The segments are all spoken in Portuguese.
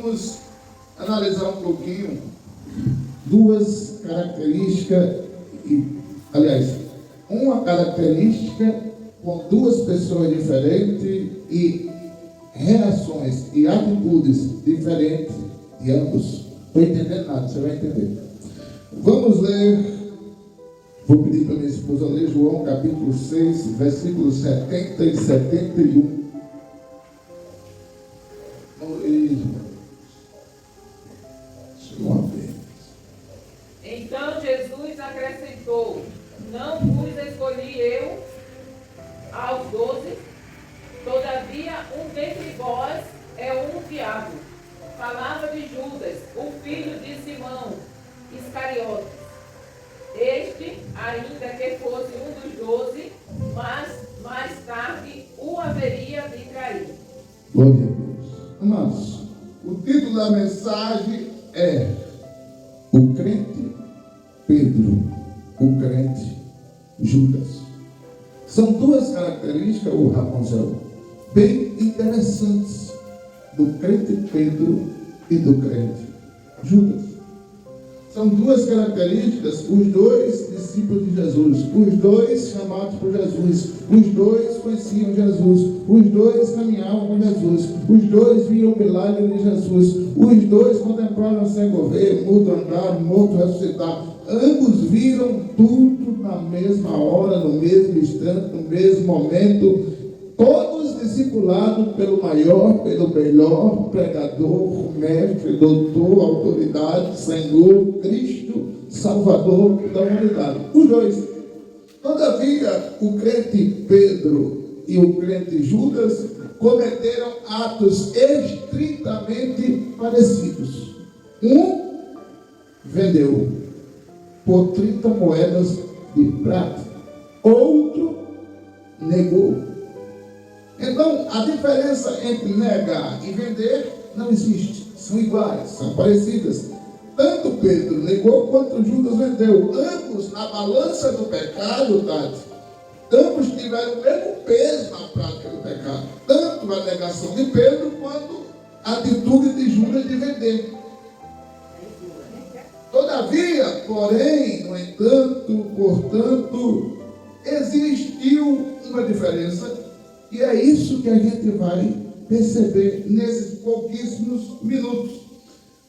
vamos analisar um pouquinho duas características, uma característica com duas pessoas diferentes e reações e atitudes diferentes de ambos. Não estou entendendo nada, você vai entender. Vamos ler, vou pedir para minha esposa ler João capítulo 6, versículos 70 e 71. Então Jesus acrescentou: não vos escolhi eu aos 12, todavia um dentre vós é um diabo. Falava de Judas, o filho de Simão Iscariotes. Este, ainda que fosse um dos 12, mas mais tarde o haveria de trair. Glória a Deus. Amados, o título da mensagem é O Crente Pedro, o Crente Judas. São duas características, o Rapunzel, bem interessantes do crente Pedro e do crente Judas. São duas características, os dois discípulos de Jesus, os dois chamados por Jesus, os dois conheciam Jesus, os dois caminhavam com Jesus, os dois viam o milagre de Jesus, os dois contemplaram o cego ver, mudo andar, morto ressuscitar. Ambos viram tudo na mesma hora, no mesmo instante, no mesmo momento, todos discipulados pelo maior, pelo melhor pregador, mestre, doutor, autoridade, Senhor, Cristo, Salvador da humanidade. Os dois. Todavia, o crente Pedro e o crente Judas cometeram atos estritamente parecidos. Um vendeu por 30 moedas de prata, outro negou. Então, a diferença entre negar e vender não existe. São iguais, são parecidas. Tanto Pedro negou quanto Judas vendeu. Ambos na balança do pecado, ambos tiveram o mesmo peso na prática do pecado. Tanto a negação de Pedro quanto a atitude de Judas de vender. Todavia, porém, no entanto, portanto, existiu uma diferença. E é isso que a gente vai perceber nesses pouquíssimos minutos.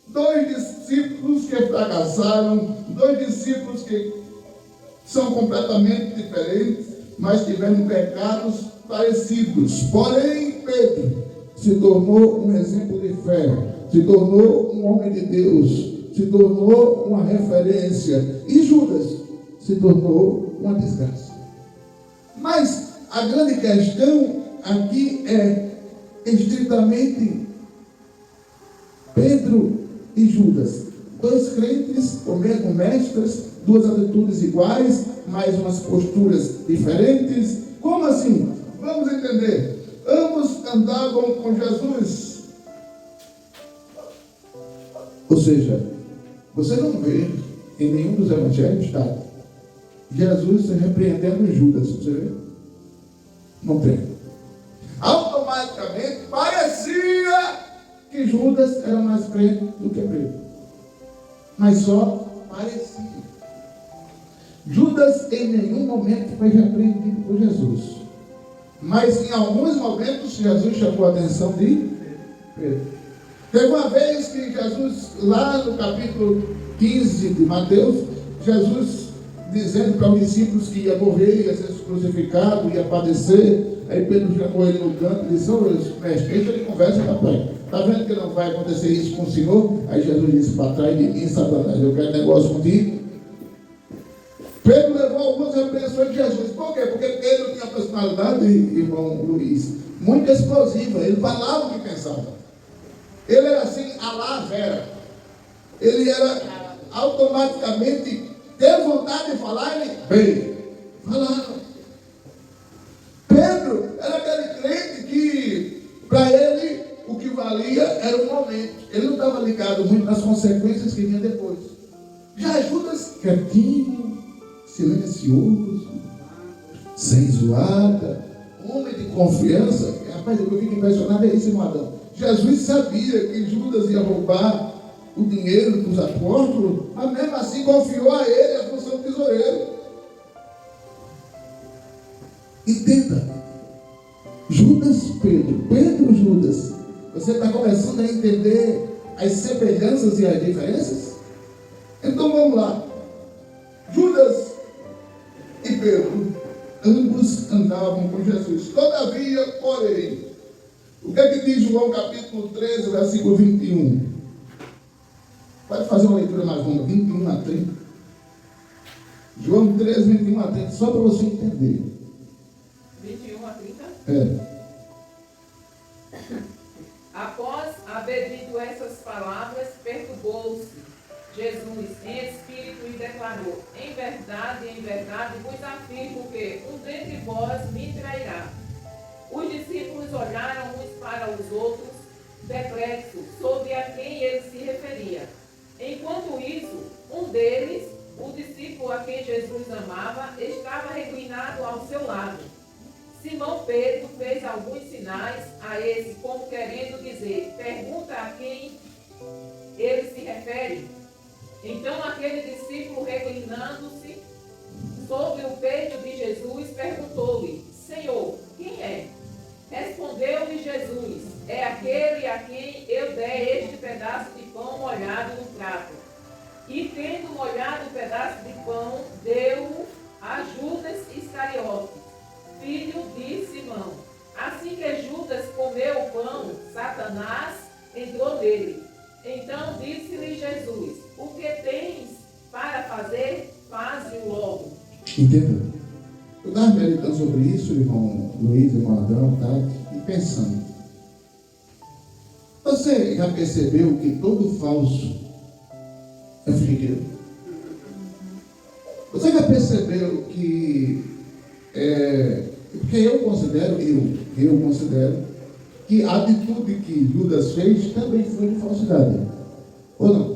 Dois discípulos que fracassaram, dois discípulos que são completamente diferentes, mas tiveram pecados parecidos. Porém, Pedro se tornou um exemplo de fé, se tornou um homem de Deus, se tornou uma referência. E Judas se tornou uma desgraça. Mas a grande questão aqui é estritamente Pedro e Judas, dois crentes, o mesmo mestres, duas atitudes iguais, mas umas posturas diferentes. Como assim? Vamos entender. Ambos andavam com Jesus. Ou seja, você não vê em nenhum dos evangelhos, Jesus se repreendendo Judas, você vê? Não tem. Automaticamente parecia que Judas era mais crente do que Pedro. Mas só parecia. Judas em nenhum momento foi repreendido por Jesus. Mas em alguns momentos Jesus chamou a atenção de Pedro. Teve uma vez que Jesus, lá no capítulo 15 de Mateus, Jesus dizendo para os discípulos que ia morrer, ia ser crucificado, ia padecer. Aí Pedro chamou ele no canto e disse: ô mestre, deixa ele conversa, papai. Está vendo que não vai acontecer isso com o Senhor? Aí Jesus disse: para trás de mim, Satanás, eu quero negócio contigo. Pedro levou algumas repreensões de Jesus. Por quê? Porque Pedro tinha personalidade, irmão Luiz, muito explosiva. Ele falava o que pensava. Ele era assim, a lá Vera. Ele era automaticamente, teve vontade de falar, ele veio. Falava. Pedro era aquele crente que, para ele, o que valia era o momento. Ele não estava ligado muito nas consequências que vinha depois. Já Judas, quietinho, silencioso, sem zoada, homem de confiança. Rapaz, eu fico impressionado, é isso, irmão Adão. Jesus sabia que Judas ia roubar o dinheiro dos apóstolos, mas mesmo assim confiou a ele a função de tesoureiro. Entenda, Judas, Pedro, Judas. Você está começando a entender as semelhanças e as diferenças? Então vamos lá. Judas e Pedro, ambos andavam com Jesus. Todavia, porém, o que é que diz João capítulo 13, versículo 21? Pode fazer uma leitura mais longa, 21 a 30. João 13, 21 a 30, só para você entender. 21 a 30? É. Após haver dito essas palavras, perturbou-se Jesus em espírito e declarou: em verdade vos afirmo que um dentre vós me trairá. Os discípulos olharam uns para os outros, perplexos sobre a quem ele se referia. Enquanto isso, um deles, o discípulo a quem Jesus amava, estava reclinado ao seu lado. Simão Pedro fez alguns sinais a esse, como querendo dizer: pergunta a quem ele se refere. Então aquele discípulo, reclinando-se sobre o peito de Jesus, perguntou-lhe: Senhor, quem é? Respondeu-lhe Jesus: é aquele a quem eu der este pedaço de pão molhado no prato. E tendo molhado o pedaço de pão, deu-o a Judas Iscariotes, filho de Simão. Assim que Judas comeu o pão, Satanás entrou nele. Então disse-lhe Jesus: o que tens para fazer, faze-o logo. Entendeu? Eu estava meditando sobre isso, irmão Luiz, irmão Adão, tá? E pensando. Você já percebeu que todo falso é fingidor? Você já percebeu que porque eu considero que a atitude que Judas fez também foi de falsidade. Ou não?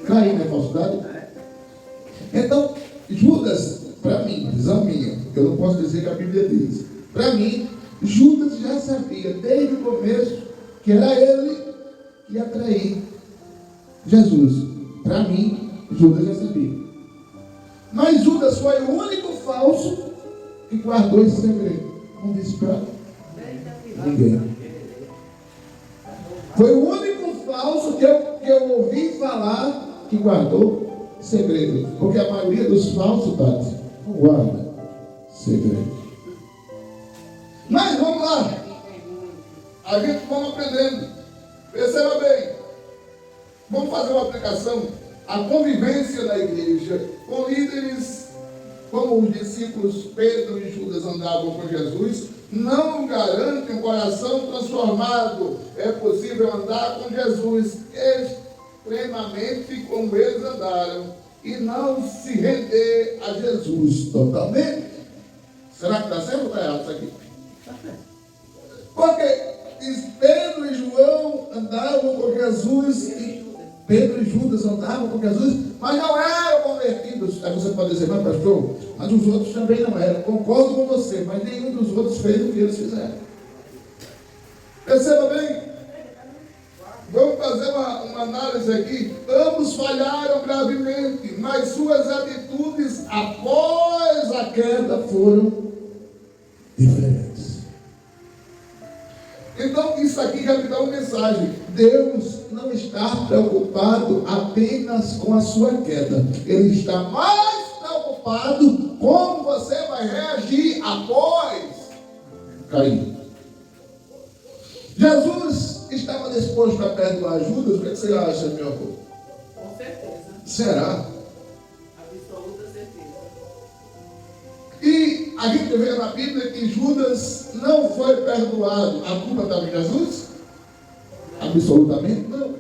Trair não é falsidade? Então, Judas, para mim, visão minha, eu não posso dizer que a Bíblia diz. Para mim, Judas já sabia desde o começo que era ele que ia trair Jesus. Para mim, Judas já sabia. Mas Judas foi o único falso que guardou esse segredo. Não disse para ninguém. Foi o único falso que eu ouvi falar que guardou segredo. Porque a maioria dos falsos, Tati, não guarda segredo. Mas vamos lá. A gente vamos aprendendo. Perceba bem. Vamos fazer uma aplicação. A convivência da igreja com líderes como os discípulos Pedro e Judas andavam com Jesus não garante um coração transformado. É possível andar com Jesus extremamente como eles andaram e não se render a Jesus totalmente. Será que está certo ou está errado isso aqui? Está certo. Porque Pedro e João andavam com Jesus e Pedro e Judas andavam com Jesus, mas não eram convertidos. Aí você pode dizer: mas pastor, mas os outros também não eram. Concordo com você, mas nenhum dos outros fez o que eles fizeram. Perceba bem. Vamos fazer uma análise aqui. Ambos falharam gravemente, mas suas atitudes após a queda foram diferentes. Então, isso aqui já me dá uma mensagem. Deus não está preocupado apenas com a sua queda. Ele está mais preocupado como você vai reagir após cair. Jesus estava disposto a perdoar Judas. O que você acha, meu avô? Com certeza. Será? Absoluta certeza. E a gente vê na Bíblia que Judas não foi perdoado. A culpa estava em Jesus? Absolutamente não.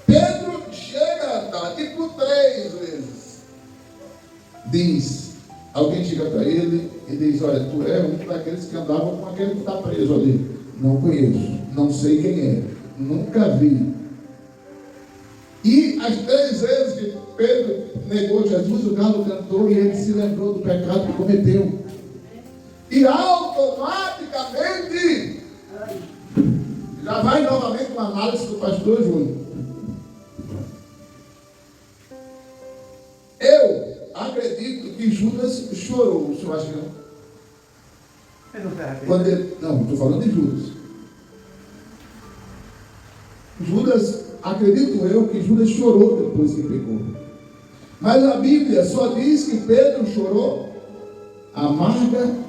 Pedro chega a andar tipo 3 vezes. Diz, alguém chega para ele e diz: olha, tu é um daqueles que andavam com aquele que está preso ali. Não conheço, não sei quem é, nunca vi. E as 3 vezes que Pedro negou Jesus, o galo cantou e ele se lembrou do pecado que cometeu. E automaticamente já vai novamente uma análise do pastor Júnior. Eu acredito que Judas chorou. O senhor acha que não? Quando ele, não, estou falando de Judas. Judas, acredito eu que Judas chorou depois que pecou. Mas a Bíblia só diz que Pedro chorou amargamente.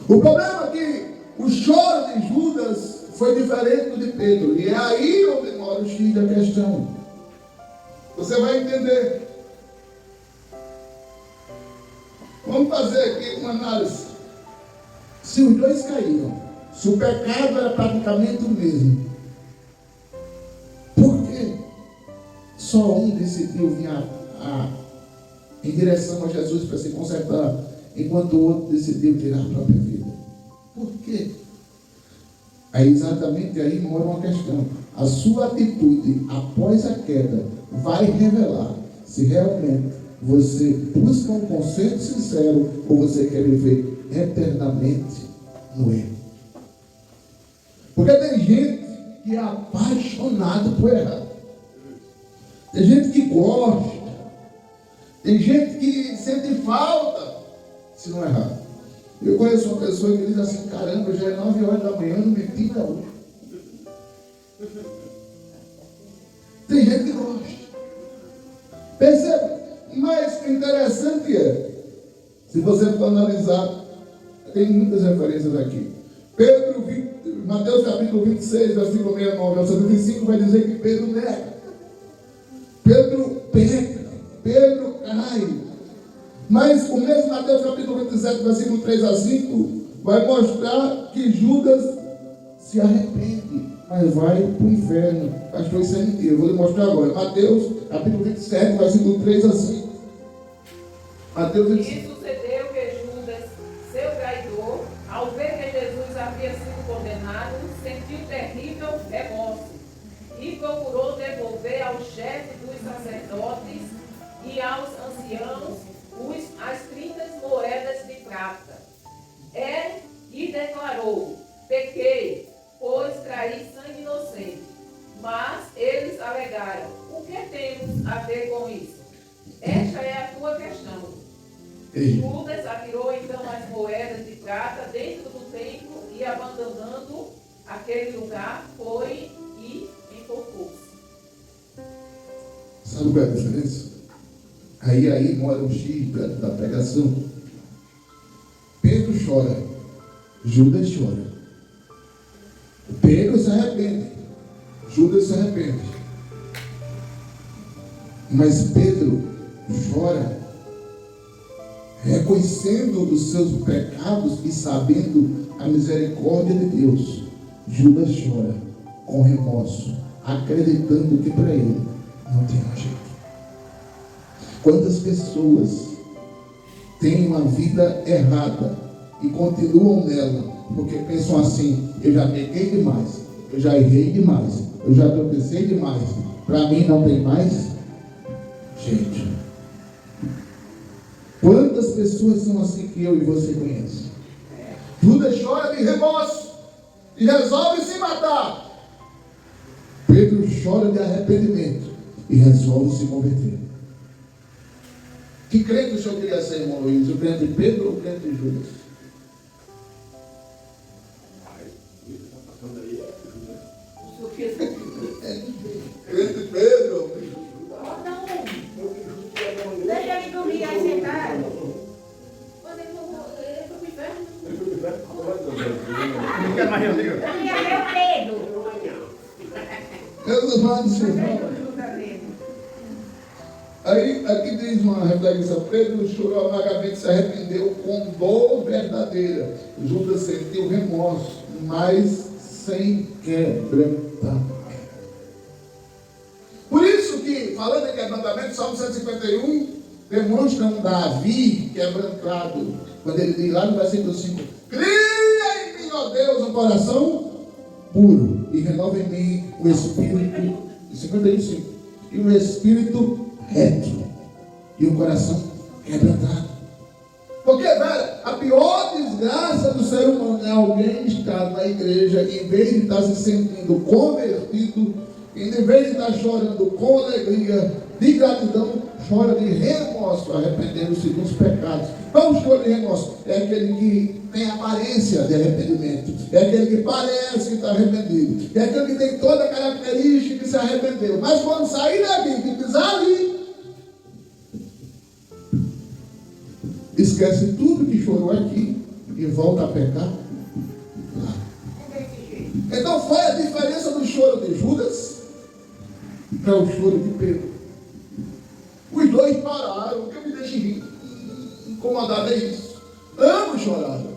O problema é que o choro de Judas foi diferente do de Pedro. E é aí onde mora o X da questão. Você vai entender. Vamos fazer aqui uma análise. Se os dois caíram, se o pecado era praticamente o mesmo, por que só um decidiu vir em direção a Jesus para se consertar, enquanto o outro decidiu tirar a própria vida? Por quê? É exatamente aí mora uma questão. A sua atitude após a queda vai revelar se realmente você busca um conserto sincero ou você quer viver eternamente no erro. Porque tem gente que é apaixonado por errar. Tem gente que gosta. Tem gente que sente falta se não errar. Eu conheço uma pessoa que diz assim: caramba, já é 9 horas da manhã, eu não meti ainda hoje. Tem gente que gosta. Perceba? Mas o interessante é, se você for analisar, tem muitas referências aqui. Mateus capítulo 26, versículo 69 ao 75, vai dizer que Pedro nega. Pedro peca. Pedro cai. Mas o mesmo Mateus capítulo 27, versículo 3 a 5, vai mostrar que Judas se arrepende, mas vai para o inferno. Pastor, isso é mentira. Eu vou lhe mostrar agora. Mateus capítulo 27, versículo 3 a 5. Mateus 27. E sucedeu que Judas, seu traidor, ao ver que Jesus havia sido condenado, sentiu terrível remorso e procurou devolver ao chefe dos sacerdotes e aos anciãos as 30 moedas de prata. E declarou: pequei, pois traí sangue inocente. Mas eles alegaram: o que temos a ver com isso? Esta é a tua questão. Judas atirou então as moedas de prata dentro do templo e, abandonando aquele lugar, foi e enforcou-se. Sabe qual é a diferença? Aí mora o X da pregação. Pedro chora, Judas chora. Pedro se arrepende, Judas se arrepende. Mas Pedro chora reconhecendo os seus pecados e sabendo a misericórdia de Deus. Judas chora com remorso, acreditando que para ele não tem mais jeito. Quantas pessoas têm uma vida errada e continuam nela porque pensam assim: eu já pequei demais, eu já errei demais, eu já tropecei demais, para mim não tem mais jeito. Quantas pessoas são assim que eu e você conhecem? Judas chora de remorso e resolve se matar. Pedro chora de arrependimento e resolve se converter. Que crente o senhor queria ser, irmão Luiz? O crente de Pedro ou o crente de Judas? Crente de Pedro? Deixa ele dormir aí sentado. Mas ele foi para o inferno. Não quer mais reunir? Ele é meu Pedro. Eu não mando senhor. Aí, aqui diz uma reflexão: Pedro chorou amargamente, se arrependeu com dor verdadeira. Judas sentiu remorso, mas sem quebrantamento. Por isso que, falando em quebrantamento, Salmo 151 demonstra um Davi quebrantado, quando ele diz lá no versículo 5: cria em mim, ó Deus, um coração puro e renova em mim o espírito. 51:5. E o espírito reto e o coração quebrantado. Porque, velho, a pior desgraça do ser humano é alguém estar na igreja e, em vez de estar se sentindo convertido, e em vez de estar chorando com alegria, de gratidão, chora de remorso, arrependendo-se dos pecados. Qual o choro de remorso? É aquele que tem aparência de arrependimento, é aquele que parece que está arrependido, é aquele que tem toda a característica que se arrependeu, mas quando sair daqui e pisar ali, esquece tudo que chorou aqui e volta a pecar lá. Então foi a diferença do choro de Judas para o choro de Pedro. Os dois pararam. O que me deixa incomodado é isso. Ambos choraram.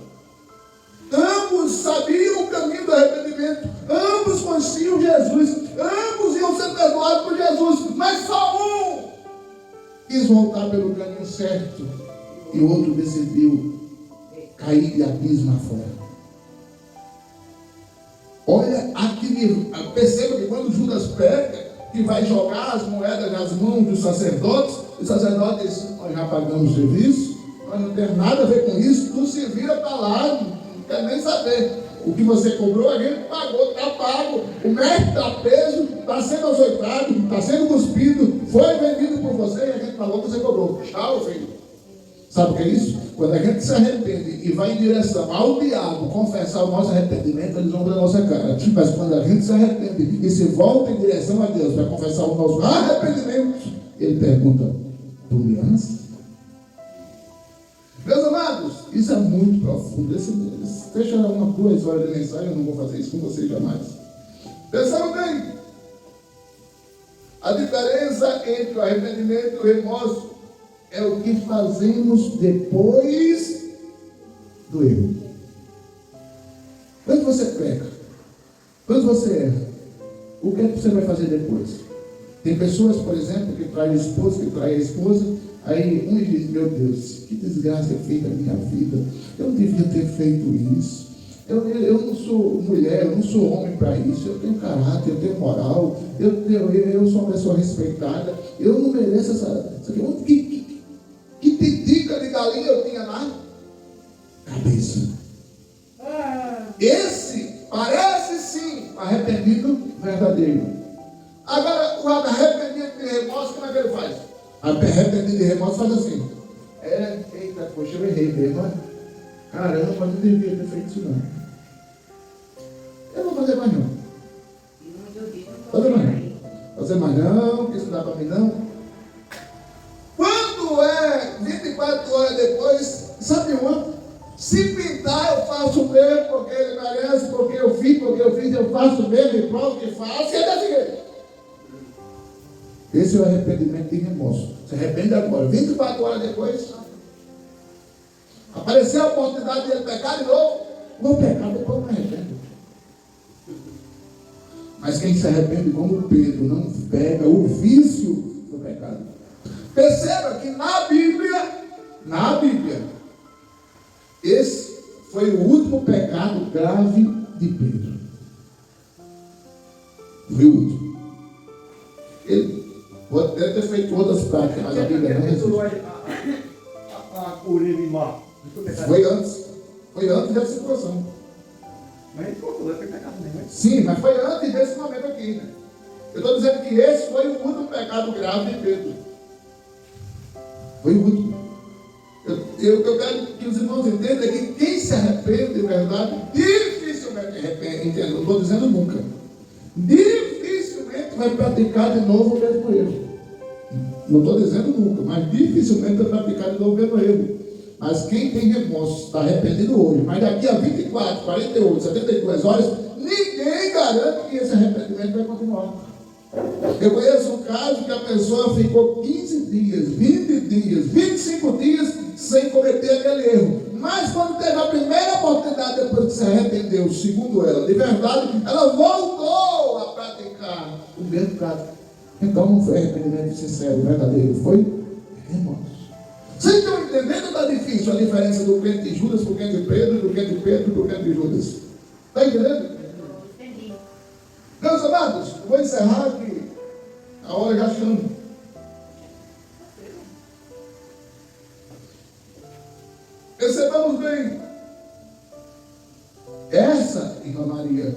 Ambos sabiam o caminho do arrependimento. Ambos conheciam Jesus. Ambos iam ser perdoados por Jesus. Mas só um quis voltar pelo caminho certo e o outro decidiu cair de abismo afora. Olha aqui, perceba que quando Judas pega, que vai jogar as moedas nas mãos dos sacerdotes, os sacerdotes dizem: nós já pagamos o serviço, nós não temos nada a ver com isso, tu se vira para lá, não quer nem saber. O que você cobrou, a gente pagou, está pago, o mestre está preso, está sendo açoitado, está sendo cuspido, foi vendido por você e a gente pagou o que você cobrou. Tchau, filho. Sabe o que é isso? Quando a gente se arrepende e vai em direção ao diabo confessar o nosso arrependimento, eles vão ver a nossa cara. Mas quando a gente se arrepende e se volta em direção a Deus para confessar o nosso arrependimento, ele pergunta: tu me amas? Meus amados, isso é muito profundo. Deixa 2 horas de mensagem, eu não vou fazer isso com vocês jamais. Pensaram bem. A diferença entre o arrependimento e o remorso é o que fazemos depois do erro. Quando você peca, quando você erra, o que é que você vai fazer depois? Tem pessoas, por exemplo, que traem o esposo, que traem a esposa, aí um diz: meu Deus, que desgraça eu fiz na minha vida, eu não devia ter feito isso, eu não sou mulher, eu não sou homem para isso, eu tenho caráter, eu tenho moral, eu sou uma pessoa respeitada, eu não mereço essa aqui. Que titica de galinha eu tinha na cabeça. Esse parece sim arrependido verdadeiro. Agora, o arrependido de remorso, como é que ele faz? Arrependido de remorso faz assim: eita, poxa, eu errei mesmo, né? Caramba, mas não devia ter feito isso não. Eu não vou fazer mais não. Fazer mais não, porque isso não dá para mim não. 24 horas depois, sabe uma? Se pintar, eu faço mesmo, porque ele merece, porque eu fiz, eu faço mesmo, e pronto, que faço, e é desse jeito. Esse é o arrependimento de remorso. Se arrepende agora. 24 horas depois, apareceu a oportunidade de ele pecar de novo. Vou pecar, depois me arrependo. Mas quem se arrepende como Pedro não pega o vício do pecado. Perceba que na Bíblia, esse foi o último pecado grave de Pedro. Foi o último. Ele pode ter feito outras práticas, mas a Bíblia não resiste. Foi antes dessa situação. Mas ele foi pecado mesmo. Sim, mas foi antes desse momento aqui, né? Eu estou dizendo que esse foi o último pecado grave de Pedro. Foi o último. Eu quero que os irmãos entendam que quem se arrepende de verdade, dificilmente arrepende, entendeu? Não estou dizendo nunca. Dificilmente vai praticar de novo o mesmo erro. Não estou dizendo nunca, mas dificilmente vai praticar de novo o mesmo erro. Mas quem tem remorso, está arrependido hoje, mas daqui a 24, 48, 72 horas, ninguém garante que esse arrependimento vai continuar. Eu conheço um caso que a pessoa ficou 15 dias, 20 dias, 25 dias sem cometer aquele erro. Mas quando teve a primeira oportunidade, depois que se arrependeu, segundo ela, de verdade, ela voltou a praticar o mesmo prato. Então não foi arrependimento sincero, verdadeiro, foi remorso. Vocês estão entendendo ou está difícil a diferença do crente de Judas para o crente de Pedro, do crente de Pedro para o crente de Judas? Está entendendo? Entendi. Meus amados, vou encerrar que a hora já chama. estamos bem. Essa, irmã Maria,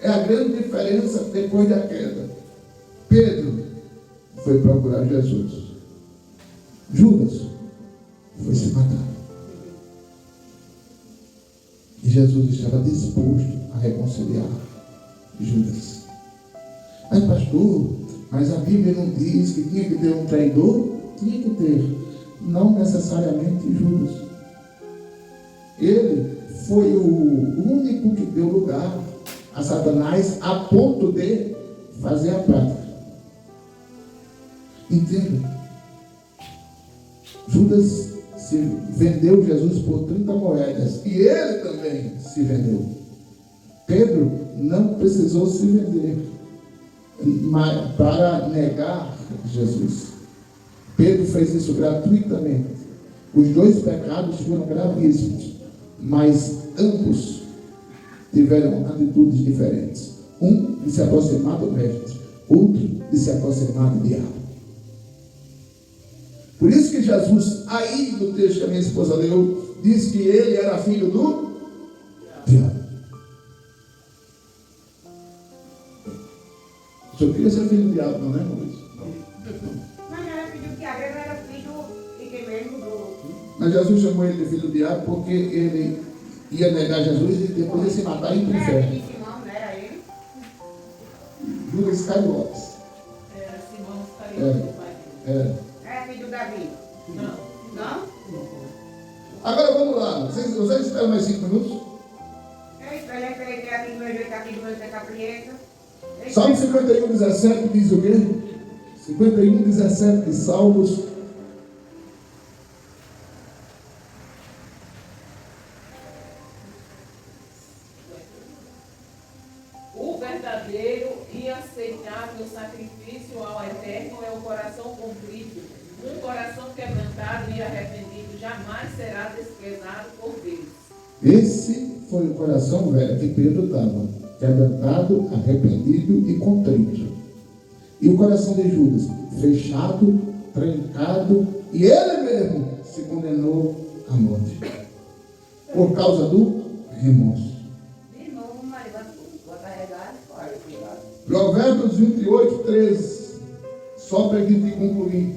é a grande diferença depois da queda. Pedro foi procurar Jesus. Judas foi se matar. E Jesus estava disposto a reconciliar Judas. Mas pastor, mas a Bíblia não diz que tinha que ter um traidor? Tinha que ter. Não necessariamente Judas. Ele foi o único que deu lugar a Satanás a ponto de fazer a prática. Entenda. Judas se vendeu Jesus por 30 moedas. E ele também se vendeu. Pedro não precisou se vender para negar Jesus. Pedro fez isso gratuitamente. Os dois pecados foram gravíssimos, mas ambos tiveram atitudes diferentes. Um de se aproximar do mestre, outro de se aproximar do diabo. Por isso que Jesus, aí no texto que a minha esposa leu, diz que ele era filho do diabo. O senhor queria ser filho do diabo, não é, Luiz? Mas não era filho do diabo, ele era filho de quem mesmo do... Mas Jesus chamou ele de filho do diabo porque ele ia negar Jesus e depois ia se matar e ir para o Não era filho inferno. de Simão, não era ele? Judas Iscariotes. Era Simão Iscariotes, o pai dele. Era filho do Davi? Não. Não? Agora vamos lá. Vocês esperam mais 5 minutos? Eu esperei ter aqui do meu jeito, aqui do meu jeito, a prieta. Salmo 51, 17 diz o quê? 51, 17 de Salmos. O verdadeiro e aceitável sacrifício ao Eterno é o coração contrito. Um coração quebrantado e arrependido jamais será desprezado por Deus. Esse foi o coração velho que Pedro estava, quebrantado, arrependido e contrito. E o coração de Judas, fechado, trancado, e ele mesmo se condenou à morte, por causa do remorso. De novo, mas vou carregar fora. Provérbios 28, 13. Só para a gente concluir.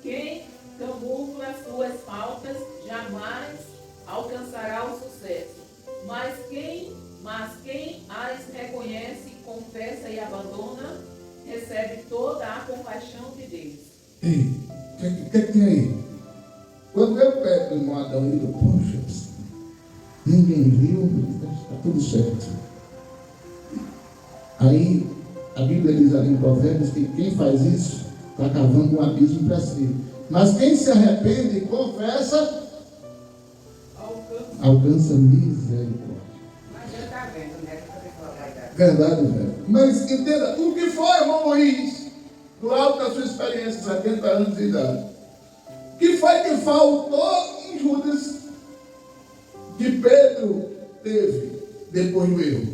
Quem camufla suas faltas jamais alcançará o sucesso. Mas quem as reconhece, confessa e abandona, recebe toda a compaixão de Deus. Ei, o que tem aí? Quando eu pego o irmão Adão e digo, poxa, ninguém viu, está tudo certo. Aí a Bíblia diz ali em Provérbios que quem faz isso está cavando um abismo para si. Mas quem se arrepende e confessa, alcança misericórdia. Mas eu tá vendo, né? Que a pessoa vai dar. Verdade, velho. Mas entenda, o que foi, irmão Luiz, do alto da sua experiência, 70 anos de idade? O que foi que faltou em Judas que Pedro teve depois do erro?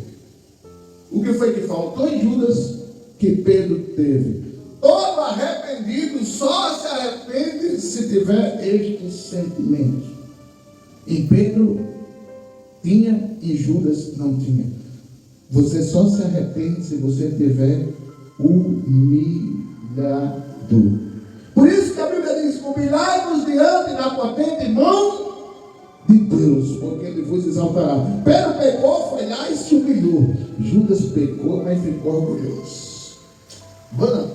O que foi que faltou em Judas que Pedro teve? Todo arrependido só se arrepende se tiver este sentimento. E Pedro tinha e Judas não tinha. Você só se arrepende se você tiver humilhado. Por isso que a Bíblia diz: humilhai-vos diante da potente mão de Deus, porque Ele vos exaltará. Pedro pecou, foi lá e se humilhou. Judas pecou, mas ficou orgulhoso. Mano,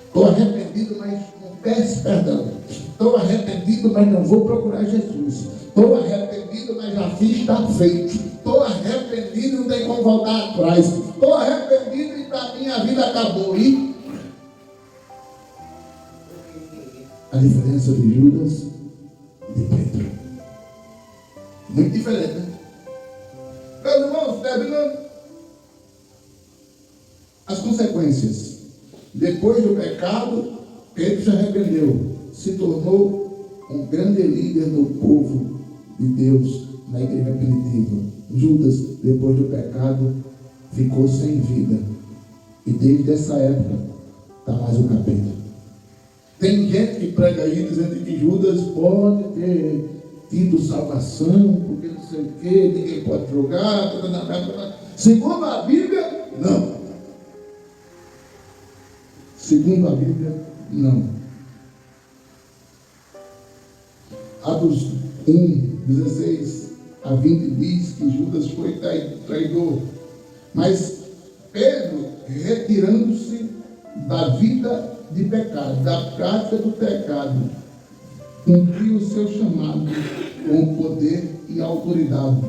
estou arrependido, mas não peço perdão. Estou arrependido, mas não vou procurar Jesus. Estou arrependido, mas já fiz, está feito. Estou arrependido, não tem como voltar atrás. Estou arrependido e para mim a vida acabou. E a diferença de Judas e de Pedro. Muito diferente, né? Meus irmãos, terminando. As consequências. Depois do pecado, Pedro se arrependeu. Se tornou um grande líder do povo de Deus na igreja primitiva. Judas, depois do pecado, ficou sem vida. E desde essa época está mais o capeta. Tem gente que prega aí dizendo que Judas pode ter tido salvação, porque não sei o quê, ninguém pode jogar. Segundo a Bíblia, não. Segundo a Bíblia, não. Atos 1, 16 a 20 diz que Judas foi traidor. Mas Pedro, retirando-se da vida de pecado, da prática do pecado, cumpriu o seu chamado com poder e autoridade.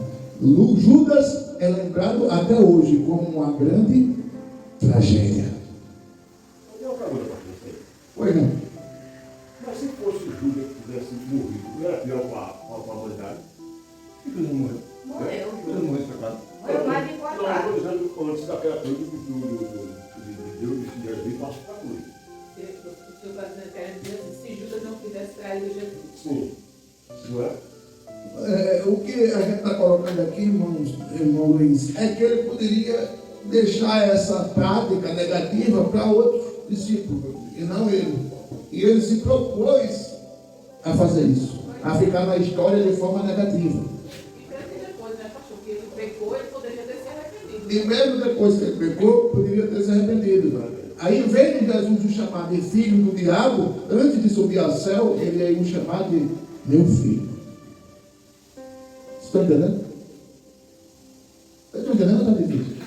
Judas é lembrado até hoje como uma grande tragédia. Pois não. Mas se fosse o Judas que tivesse morrido, não era pior para a humanidade? Por que ele não morreu? Morreu. Por que ele não morreu pecado? Morreu mais de 4 Não, eu anos. estou dizendo antes daquela coisa de Deus e de Jesus passa para a cruz. O senhor está dizendo, querendo dizer assim, se Judas não tivesse traído Jesus. Sim. Não é? O que a gente está colocando aqui, irmão Luiz, é que ele poderia deixar essa prática negativa para outros discípulos, e não ele. E ele se propôs a fazer isso, a ficar na história de forma negativa. E mesmo depois, né, pastor, que ele pecou, ele poderia ter se arrependido. E mesmo depois que ele pecou, poderia ter se arrependido. Aí, em vez de Jesus o chamar de filho do diabo, antes de subir ao céu, ele ia o chamar de meu filho. Vocês estão entendendo? Vocês estão entendendo ou está difícil?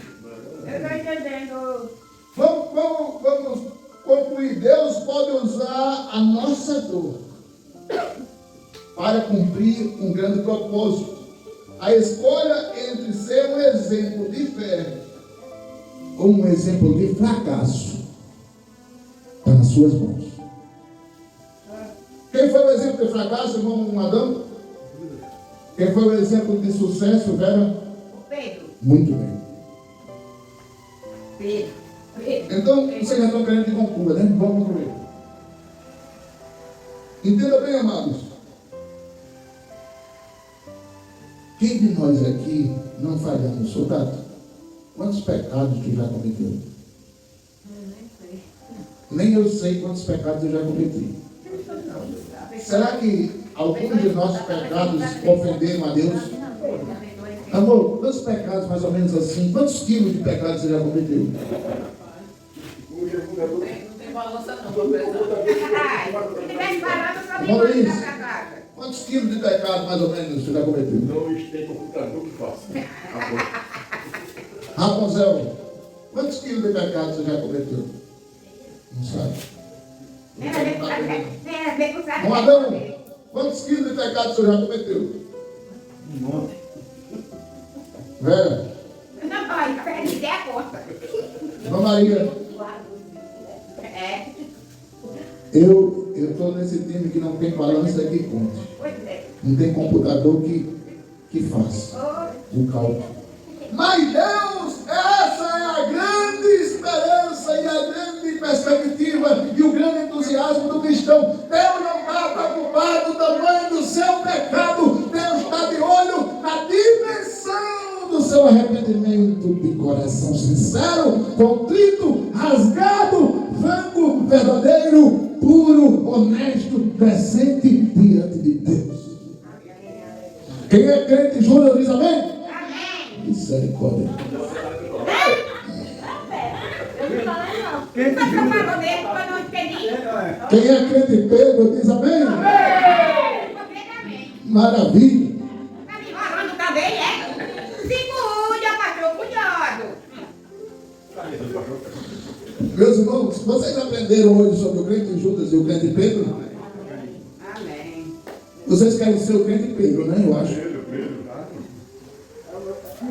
Eu estou entendendo. Vamos concluir. Deus pode usar a nossa dor para cumprir um grande propósito. A escolha entre ser um exemplo de fé ou um exemplo de fracasso está nas suas mãos. Quem foi o exemplo de fracasso, irmão Adão? Quem foi o exemplo de sucesso, Vera? Pedro. Muito bem. Pedro. Então, vocês já estão querendo que conclua, né? Vamos concluir. Entenda bem, amados. Quem de nós aqui não falhamos, soldado? Quantos pecados tu já cometeu? Nem eu sei quantos pecados eu já cometi. Será que alguns de nossos pecados ofenderam a Deus? Amor, quantos pecados mais ou menos assim? Quantos quilos de pecados você já cometeu? Não tem balança não, para pesar. Se tivesse parado, só me Maurício, mandar para casa. quantos quilos de pecado mais ou menos você já cometeu? Não tem computador que faça. Rapunzel, quantos quilos de pecado você já cometeu? Não sabe. Bom, Adão, quantos quilos de pecado você já cometeu? Um monte. Vera, Não, vai, perdi a conta. Dona Maria, É, eu estou nesse time que não tem balança que conte. pois é. Não tem computador que faça o cálculo. Mas Deus, essa é a grande esperança e a grande perspectiva e o grande entusiasmo do cristão. Deus não está preocupado com o tamanho do seu pecado. Deus está de olho na dimensão do seu arrependimento de coração sincero, contrito, rasgado, franco, verdadeiro, puro, honesto, decente diante de Deus. Quem é crente jura, diz amém? Amém. Misericórdia. Eu não falei não. Quem Mas eu jura? falo mesmo, eu não entendi. Quem é crente Pedro, diz amém? Completamente. Maravilha. Tá me enrolando também, é? Se cuida, pastor, cuidado. Meus irmãos, vocês aprenderam hoje sobre o crente Judas e o crente Pedro? Amém. Vocês querem ser o crente Pedro, né? Eu acho.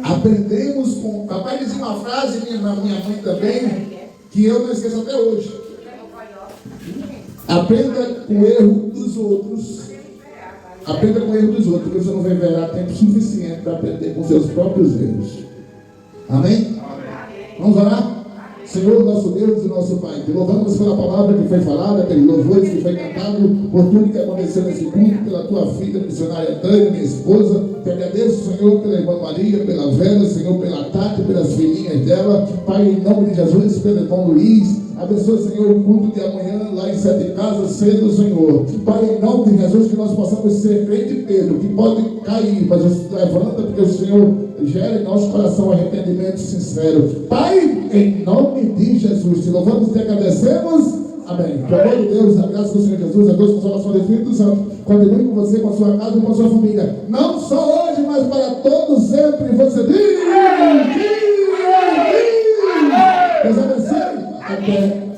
Aprendemos com... Papai dizia uma frase, minha mãe também, que eu não esqueço até hoje. Aprenda com o erro dos outros. Aprenda com o erro dos outros, porque você não vai ver tempo suficiente para aprender com seus próprios erros. Amém? Vamos orar? Senhor, nosso Deus e nosso Pai, te louvamos pela palavra que foi falada, pelos louvores que foi cantado, por tudo que aconteceu nesse culto, pela tua filha, missionária Tânia, minha esposa. Te agradeço, Senhor, pela irmã Maria, pela Vera, Senhor, pela Tati, pelas filhinhas dela. Pai, em nome de Jesus, pelo irmão Luiz. Abençoa, Senhor, o culto de amanhã lá em Sete Casas, cedo, Senhor. Pai, em nome de Jesus, que nós possamos ser crente Pedro, que pode cair, mas levanta, porque o Senhor gera em nosso coração arrependimento sincero. Pai, em nome de Jesus, te louvamos e te agradecemos. Amém. Que o amor de Deus, a graça do Senhor Jesus, a Deus, a consolação do Espírito Santo, continue com você, com a sua casa e com a sua família. Não só hoje, mas para todos sempre. Você diz. Deus abençoe. Até